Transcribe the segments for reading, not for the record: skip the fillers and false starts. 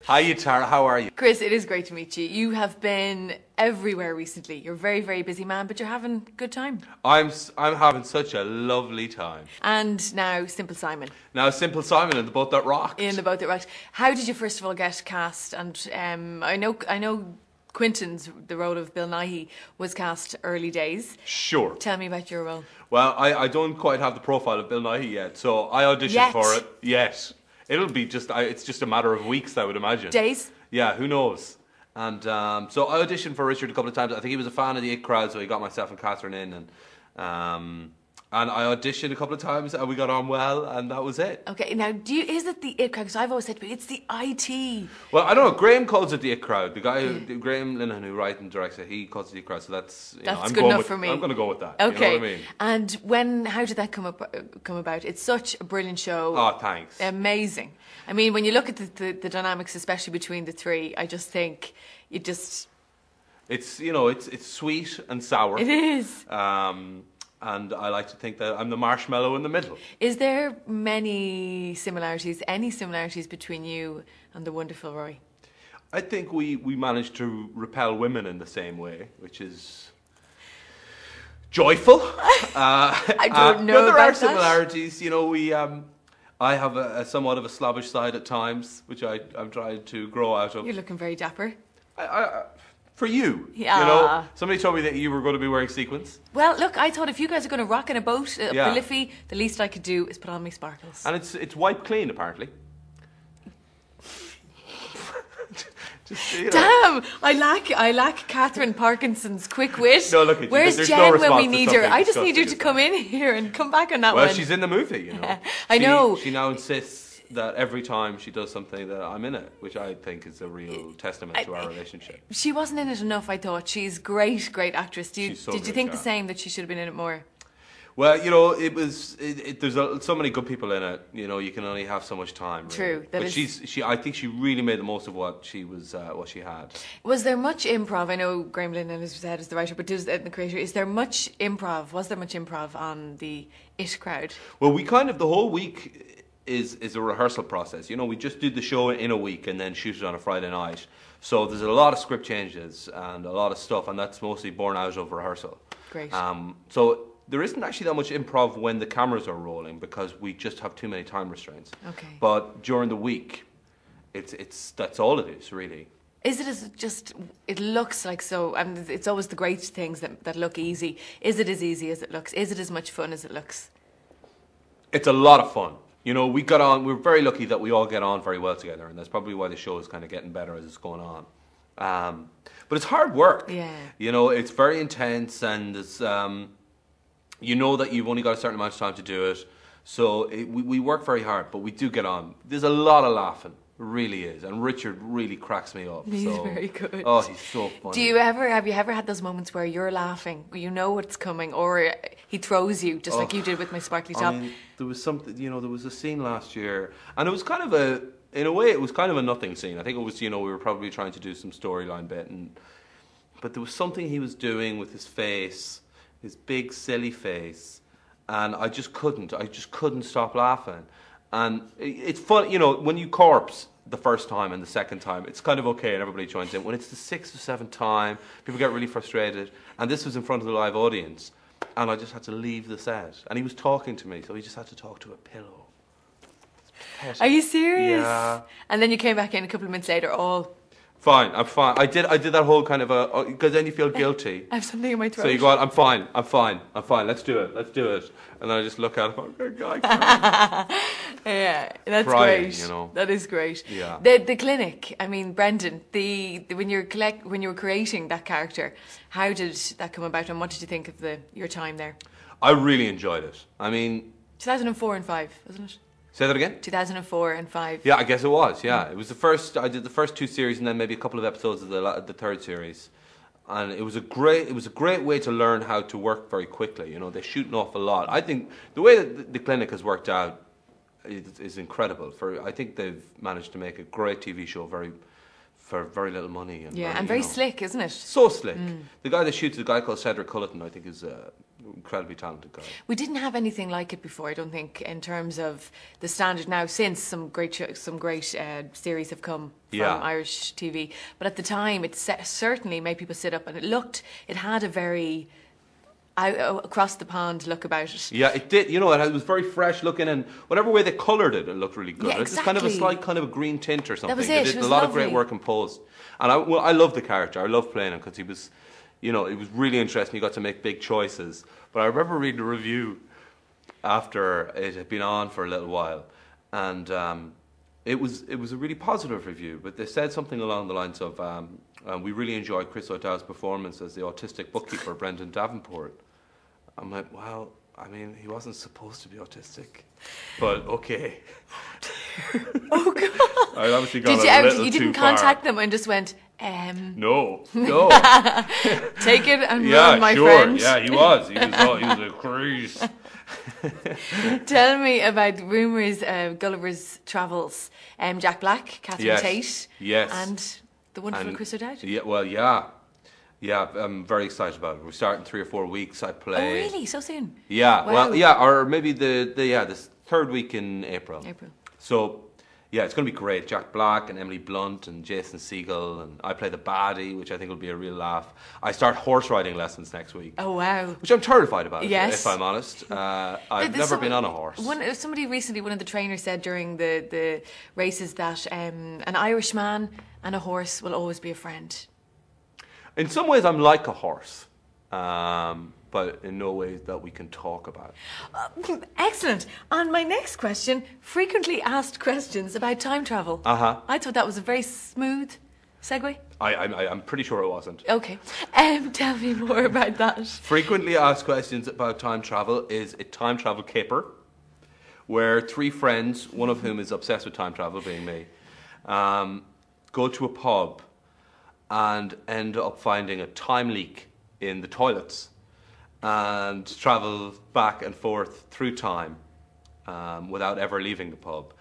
Hi, Tara. How are you? Chris, it is great to meet you. You have been everywhere recently. You're a very, very busy man, but you're having a good time. I'm having such a lovely time. And now Simple Simon. Now Simple Simon and the Boat That Rocked. In the Boat That Rocked. How did you first of all get cast? And I know Quinton's, the role of Bill Nighy, was cast early days. Sure. Tell me about your role. Well, I don't quite have the profile of Bill Nighy yet, so I auditioned for it. Yes. It'll be it's just a matter of weeks, I would imagine. Days? Yeah, who knows? And so I auditioned for Richard a couple of times. I think he was a fan of the IT Crowd, so he got myself and Catherine in, and I auditioned a couple of times, and we got on well, and that was it. Okay, now is it the IT Crowd? Because I've always said to me, it's the IT. Well, I don't know. Graham calls it the IT Crowd. The guy, Graham Linehan, who writes and directs it, he calls it the IT Crowd. So that's good enough for me. I'm going to go with that. Okay. You know what I mean? And how did that come about? It's such a brilliant show. Oh, thanks. Amazing. I mean, when you look at the dynamics, especially between the three, I just think it's it's sweet and sour. It is. And I like to think that I'm the marshmallow in the middle. Is there any similarities between you and the wonderful Roy? I think we managed to repel women in the same way, which is joyful. I don't know there about are similarities. I have a somewhat of a slobbish side at times, which I'm trying to grow out of. You're looking very dapper. For you, yeah. Somebody told me that you were going to be wearing sequins. Well, look, I thought if you guys are going to rock in a boat up yeah. the Liffey, the least I could do is put on my sparkles. And it's wiped clean, apparently. Damn! I lack Catherine Parkinson's quick wit. No, look, where's there's Jen no when we need her? I just need her to disgusting, come in here and come back on that one. Well, she's in the movie, I know. She now insists that every time she does something that I'm in it, which I think is a real testament to our relationship. She wasn't in it enough, I thought. She's great actress. Did you think the same, that she should have been in it more? Well, there's so many good people in it. You can only have so much time. Really. True. But I think she really made the most of what she had. Was there much improv? I know Graham Linehan has said as the writer, but the creator, is there much improv? Was there much improv on the IT Crowd? Well, the whole week is a rehearsal process. We just do the show in a week and then shoot it on a Friday night. So there's a lot of script changes and a lot of stuff, and that's mostly born out of rehearsal. Great. So there isn't actually that much improv when the cameras are rolling because we just have too many time restraints. Okay. But during the week, that's all it is, really. Is it just, it looks like so, and it's always the great things that look easy. Is it as easy as it looks? Is it as much fun as it looks? It's a lot of fun. We got on. We're very lucky that we all get on very well together, and that's probably why the show is kind of getting better as it's going on. But it's hard work. Yeah. It's very intense, and it's that you've only got a certain amount of time to do it. So we work very hard, but we do get on. There's a lot of laughing. It really is, and Richard really cracks me up. He's very good. Oh, he's so funny. Have you ever had those moments where you're laughing, where you know what's coming, or he throws you, just like you did with my sparkly top? There was something, there was a scene last year, and it was kind of in a way, it was kind of a nothing scene. I think it was, we were probably trying to do some storyline bit, but there was something he was doing with his face, his big silly face, and I just couldn't stop laughing. And it's fun, when you corpse the first time and the second time, it's kind of okay and everybody joins in. When it's the sixth or seventh time, people get really frustrated. And this was in front of the live audience, and I just had to leave the set. And he was talking to me, so he just had to talk to a pillow. Are you serious? Yeah. And then you came back in a couple of minutes later, all... Fine, I'm fine. I did that whole kind of because then you feel guilty. I have something in my throat. So you go out, I'm fine. Let's do it. And then I just look at him, yeah, that's crying, great. That is great. Yeah. The clinic. I mean, Brendan. When you were creating that character, how did that come about, and what did you think of your time there? I really enjoyed it. I mean, 2004 and 5, wasn't it? Say that again? 2004 and 5. Yeah, I guess it was, yeah. It was the first, I did the first 2 series and then maybe a couple of episodes of the third series. And it was a great way to learn how to work very quickly. They shoot an awful lot. I think the way that the clinic has worked out is incredible. I think they've managed to make a great TV show very for very little money. And Yeah, and very slick, isn't it? So slick. The guy that shoots, a guy called Cedric Culleton, I think is a incredibly talented guy. We didn't have anything like it before, I don't think, in terms of the standard now. Since some great series have come from Irish TV, but at the time, it certainly made people sit up, and it had a very across the pond look about it. Yeah, it did. You know, it was very fresh looking, and whatever way they coloured it, it looked really good. Yeah, It's kind of a slight kind of a green tint or something. That was They it. did It was a lot lovely. of great work in post, and I love the character. I love playing him because he was, you know, it was really interesting. You got to make big choices. But I remember reading a review after it had been on for a little while, and it was a really positive review. But they said something along the lines of, "We really enjoyed Chris O'Dowd's performance as the autistic bookkeeper, Brendan Davenport." I'm like, well, I mean, he wasn't supposed to be autistic, but okay. Oh God! I obviously got a little you too didn't far. contact them and just went, No. take it and Yeah, run, my sure. friend. Yeah, he was. He was a crease. Tell me about rumours of Gulliver's Travels. Jack Black, Catherine Tate, yes, and the wonderful Chris O'Dowd. Yeah, well, yeah, I'm very excited about it. We're starting 3 or 4 weeks. I play. Oh, really? So soon? Yeah, Wow. well, yeah, or maybe this third week in April. So, yeah, it's going to be great. Jack Black and Emily Blunt and Jason Segel, and I play the baddie, which I think will be a real laugh. I start horse riding lessons next week. Oh, wow. Which I'm terrified about, Yes. if I'm honest. I've never been on a horse. Somebody recently, one of the trainers said during the races that an Irishman and a horse will always be a friend. In some ways, I'm like a horse, but in no way that we can talk about. Excellent. On my next question, frequently asked questions about time travel. I thought that was a very smooth segue. I'm pretty sure it wasn't. Okay. Tell me more about that. Frequently asked questions about time travel is a time travel caper, where 3 friends, one of whom is obsessed with time travel, being me, go to a pub and end up finding a time leak in the toilets and travel back and forth through time without ever leaving the pub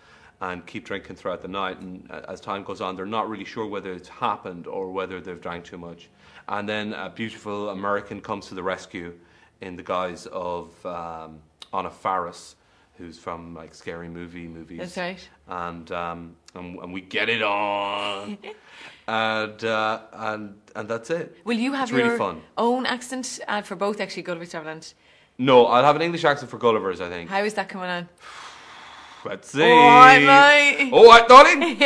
and keep drinking throughout the night. And as time goes on, they're not really sure whether it's happened or whether they've drank too much. And then a beautiful American comes to the rescue in the guise of Anna Faris, who's from like scary movies. That's right. And we get it on. And that's it. Will you have it's really your fun. own accent for both, actually, Gulliver's Travel and... No, I'll have an English accent for Gulliver's, I think. How is that coming on? Let's see. All right, mate. All right, darling.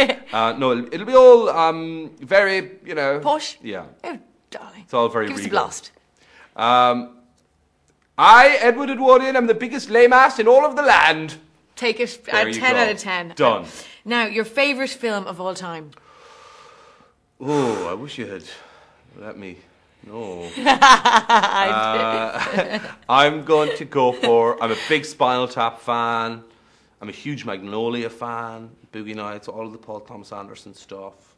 No, it'll be all very, you know... Posh? Yeah. Oh, darling. It's all very Give us a regal. blast. I, Edward Edwardian, am the biggest lame ass in all of the land. Take it There at you 10 go. out of 10. Done. Now, your favourite film of all time? Oh, I wish you had let me know. I'm going to go for... I'm a big Spinal Tap fan. I'm a huge Magnolia fan. Boogie Nights, all of the Paul Thomas Anderson stuff.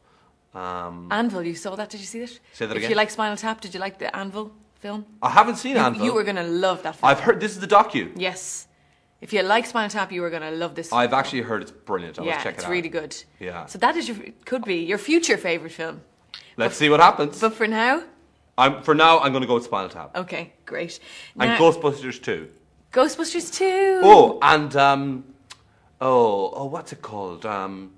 Anvil, you saw that? Did you see it? Say that If again? you like Spinal Tap, did you like the Anvil film? I haven't seen Anvil. You were going to love that film. I've heard... This is the docu. Yes. If you like Spinal Tap, you were going to love this film. I've actually heard it's brilliant. I must check it out. it's really good. Yeah. So that is could be your future favourite film. Let's see what happens. But for now... For now, I'm going to go with Spinal Tap. Okay, great. And Now, Ghostbusters 2. Ghostbusters 2. Oh, and... what's it called? No,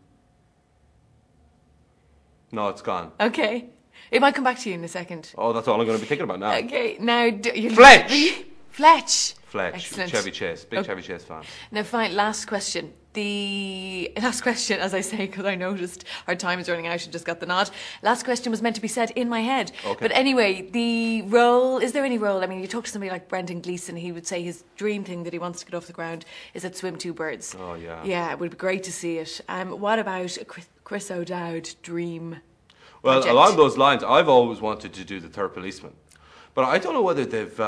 it's gone. Okay. It might come back to you in a second. Oh, that's all I'm going to be thinking about now. Okay, now... Fletch! Fletch. Fletch, Excellent. Chevy Chase, big Okay. Chevy Chase fan. Now, fine, last question. The last question, as I say, because I noticed our time is running out and just got the nod. Last question was meant to be said in my head. Okay. But anyway, the role, is there any role? I mean, you talk to somebody like Brendan Gleeson, he would say his dream thing that he wants to get off the ground is at Swim Two Birds. Oh, yeah. Yeah, it would be great to see it. What about Chris O'Dowd dream Well, project? along those lines, I've always wanted to do The Third Policeman. But I don't know whether they've...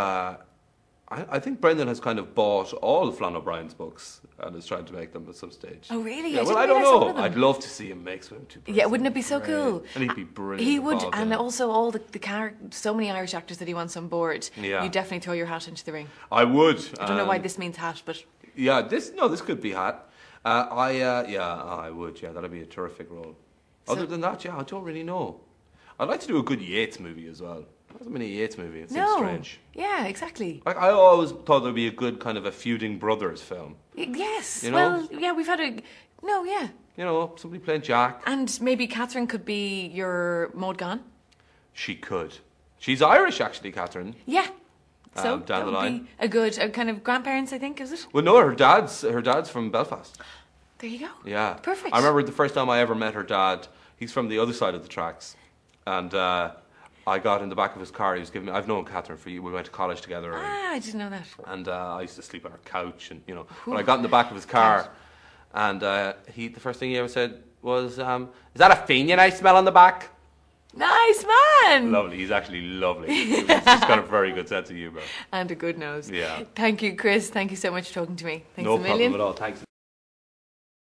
I think Brendan has kind of bought all Flann O'Brien's books and is trying to make them at some stage. Oh, really? Yeah, I well, didn't I don't realise some know. of them. I'd love to see him make Swim Two Birds. Yeah, wouldn't it be so Great. cool? And he'd be brilliant. He would, involved in and it. also all the so many Irish actors that he wants on board. Yeah. You definitely throw your hat into the ring. I would. I don't know why this means hat, but Yeah, this could be hat. I would. Yeah, that'd be a terrific role. Other than that, yeah, I don't really know. I'd like to do a good Yates movie as well. There hasn't been a Yates movie. It seems strange. Yeah, exactly. Like, I always thought there'd be a good kind of a feuding brothers film. Yes. You know? Well, yeah, we've had a... No, yeah. You know, somebody playing Jack. And maybe Catherine could be your Maud Gonne. She could. She's Irish, actually, Catherine. Yeah. So down the would line. be a good kind of grandparents, I think, is it? Well, no, her dad's from Belfast. There you go. Yeah. Perfect. I remember the first time I ever met her dad. He's from the other side of the tracks. And I got in the back of his car. He was giving me... I've known Catherine for you. We went to college together. I didn't know that. And I used to sleep on her couch. And, you know, when I got in the back of his car... And the first thing he ever said was, "Is that a Fenian I smell on the back?" Nice man. Lovely. He's actually lovely. He's just got a very good sense of humour. And a good nose. Yeah. Thank you, Chris. Thank you so much for talking to me. Thanks no a million. problem at all. Thanks.